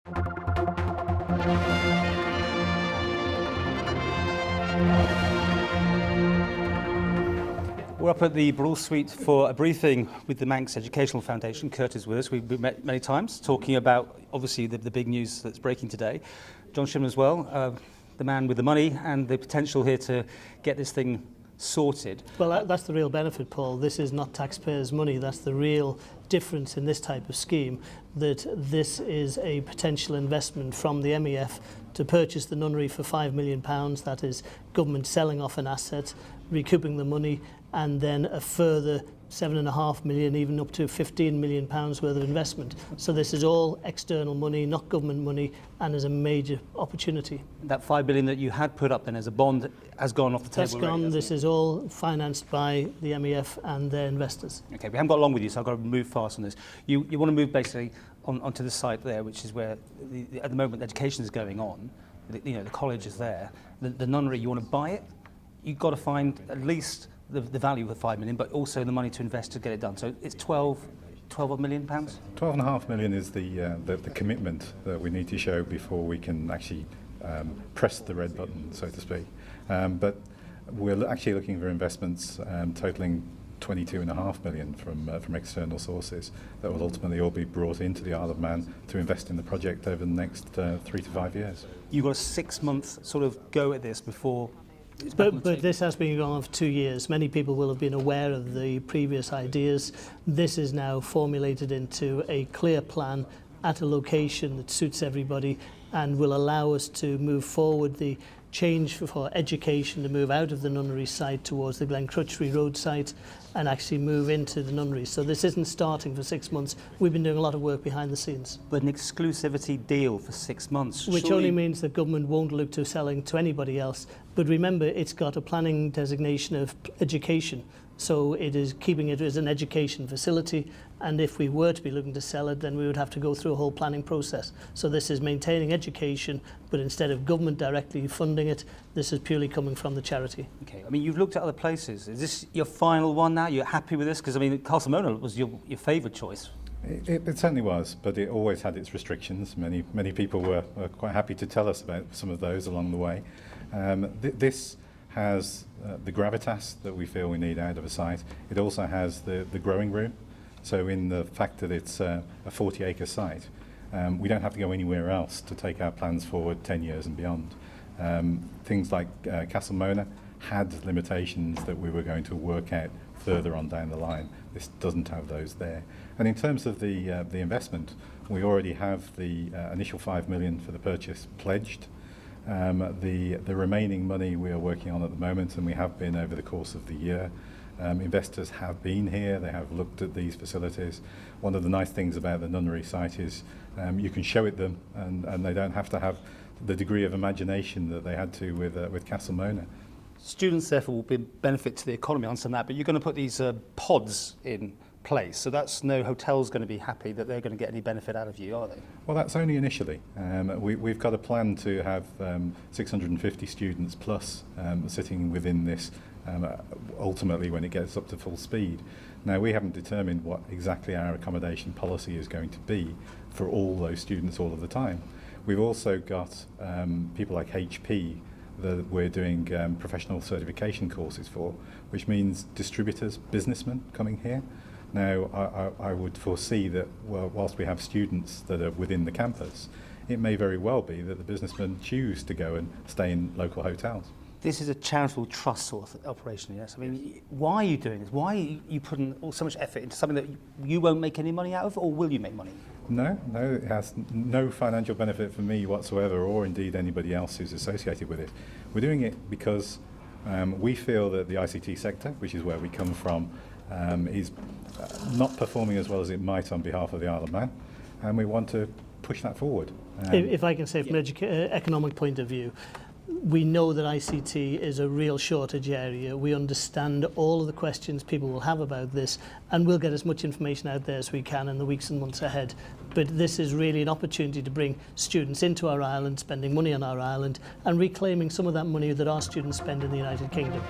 We're up at the Brawl Suite for a briefing with the Manx Educational Foundation. Kurt is with us. We've met many times talking about, obviously, the big news that's breaking today. John Shimmin as well, the man with the money and the potential here to get this thing sorted. Well, that's the real benefit, Paul. This is not taxpayers' money. That's the real difference in this type of scheme, that this is a potential investment from the MEF to purchase the Nunnery for £5 million. That is government selling off an asset, recouping the money, and then a further £7.5 million, even up to £15 million worth of investment. So this is all external money, not government money, and is a major opportunity. That £5 billion that you had put up then as a bond has gone off the table. That's gone. Already, this is all financed by the MEF and their investors. Okay, we haven't got long with you, so I've got to move fast on this. You want to move basically onto the site there, which is where at the moment education is going on. The college is there. The Nunnery, you want to buy it? You've got to find at least the value of the £5 million, but also the money to invest to get it done. So it's £12 million? £12.5 million is the commitment that we need to show before we can actually press the red button, so to speak. But we're actually looking for investments totaling £22.5 million from external sources that will ultimately all be brought into the Isle of Man to invest in the project over the next 3 to 5 years. You've got a 6-month sort of go at this before. But this has been going on for 2 years. Many people will have been aware of the previous ideas. This is now formulated into a clear plan at a location that suits everybody and will allow us to move forward the change for education to move out of the Nunnery site towards the Glencrutchery Road site and actually move into the Nunnery. So this isn't starting for 6 months. We've been doing a lot of work behind the scenes. But an exclusivity deal for 6 months. Which only means that government won't look to selling to anybody else. But remember, it's got a planning designation of education. So it is keeping it as an education facility, and if we were to be looking to sell it, then we would have to go through a whole planning process. So this is maintaining education, but instead of government directly funding it, this is purely coming from the charity. Okay, I mean, you've looked at other places. Is this your final one now? You're happy with this? Because, I mean, Castlemona was your favourite choice. It certainly was, but it always had its restrictions. Many people were quite happy to tell us about some of those along the way. This has the gravitas that we feel we need out of a site. It also has the growing room. So in the fact that it's a 40-acre site, we don't have to go anywhere else to take our plans forward 10 years and beyond. Things like Castlemona had limitations that we were going to work out further on down the line. This doesn't have those there. And in terms of the investment, we already have the initial £5 million for the purchase pledged. The remaining money we are working on at the moment, and we have been over the course of the year. Investors have been here, they have looked at these facilities. One of the nice things about the Nunnery site is you can show it them, and they don't have to have the degree of imagination that they had to with Castlemona. Students, therefore, will be benefit to the economy on some of that, but you're going to put these pods in place, so that's no hotel's going to be happy that they're going to get any benefit out of you, are they? Well, that's only initially. We've got a plan to have 650 students plus sitting within this ultimately when it gets up to full speed. Now, we haven't determined what exactly our accommodation policy is going to be for all those students all of the time. We've also got people like HP that we're doing professional certification courses for, which means distributors, businessmen coming here. Now, I would foresee that whilst we have students that are within the campus, it may very well be that the businessmen choose to go and stay in local hotels. This is a charitable trust sort of operation, yes? I mean, why are you doing this? Why are you putting so much effort into something that you won't make any money out of, or will you make money? No, it has no financial benefit for me whatsoever, or indeed anybody else who's associated with it. We're doing it because we feel that the ICT sector, which is where we come from, is not performing as well as it might on behalf of the Isle of Man, and we want to push that forward. If I can say from an economic point of view, we know that ICT is a real shortage area. We understand all of the questions people will have about this, and we'll get as much information out there as we can in the weeks and months ahead. But this is really an opportunity to bring students into our island, spending money on our island, and reclaiming some of that money that our students spend in the United Kingdom.